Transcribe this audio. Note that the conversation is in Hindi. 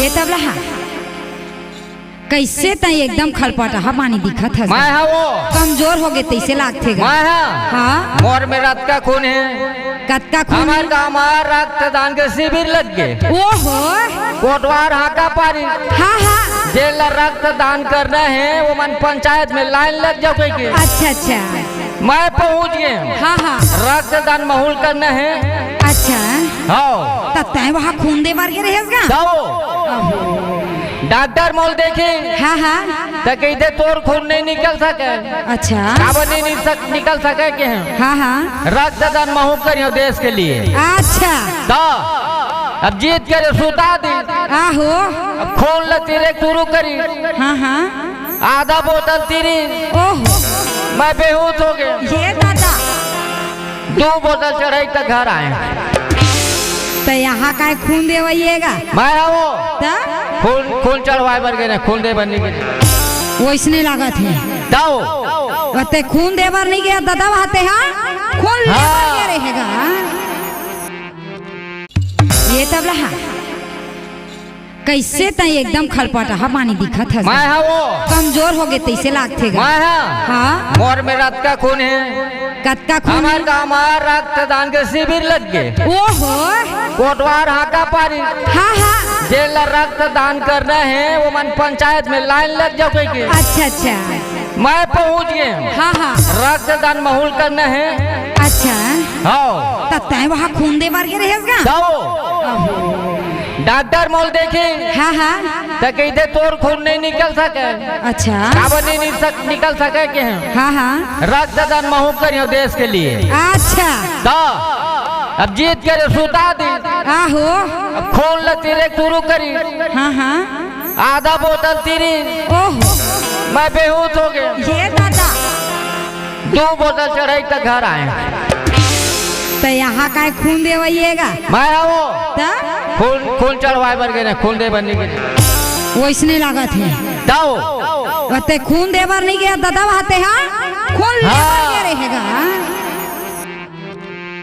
ये तब रहा कैसे तय एकदम खलपटा पानी दिखत है। मैं हाँ वो कमजोर हो गए तैसे लागते गा। मैं हाँ हाँ मोर में रक्त का खून है। कत्का खून हमारे गाँव में रक्तदान के शिविर लग गए। ओहो कोटवार हाका पारी हाँ हाँ जेल रक्तदान करना है वो मन पंचायत में लाइन लग जाओ के। अच्छा अच्छा मैं पहुंच गए। हाँ हाँ रक्तदान माहौल करना है। अच्छा हाँ तब तय वहाँ खून दे बार के रहेगा। जाओ डॉक्टर मोल देखे हाँ हाँ तो कहते तोर खून नहीं निकल सके। अच्छा काबर नहीं निकल सके के हैं हाँ हाँ रक्तदान महू करियो देश के लिए। अच्छा तो अब जीत कर सुता दी। आहो अब खून ल तीरे शुरू करी। हाँ हाँ आधा बोतल तीरी ओहो मैं बेहोश हो गया। ये दादा 2 बोतल चढ़ाई तक घर आए। तो यहाँ का खून देवैएगा। मैं वो खून चढ़वाए बर गए खून दे बनने के वैसने लागत है। जाओ वते खून दे बार नहीं गया दादा वहाते हाँ खून ले बार के रहेगा। ये तब रहा कैसे तय एकदम खलपटा पानी दिखत है। मैं वो कमजोर हो गए तैसे लागते गा। मैं हाँ मोर में रक्त का खून है। कत्का खून हमारे गाँव में रक्तदान के शिविर लग गए। ओहो कोटवार हाका पारी हाँ हाँ जेल रक्तदान करना है वो मन पंचायत में लाइन लग जाओ के। अच्छा अच्छा मैं पहुंच गए। हाँ हाँ रक्तदान माहौल करना है। अच्छा हाँ तब तय वहाँ खून दे बार के रहेगा। जाओ डॉक्टर मोल देखे हाँ हाँ तो कहते तोर खून नहीं निकल सके। अच्छा काबर नहीं निकल सके के हैं हाँ हाँ रक्तदान महू करियो देश के लिए। अच्छा तो अब जीत कर सुता दी। आहो अब खून ल तीरे शुरू करी। हाँ हाँ आधा बोतल तीरी ओहो मैं बेहोश हो गया। ये दादा 2 बोतल चढ़ाई तक घर आए। तो यहाँ का खून देवैएगा। मैं वो खून चढ़वाए बर गए खून दे बनने के। वैसने लागत है। जाओ वते खून दे बार नहीं गया दादा वहाते हाँ खून ले बार के रहेगा।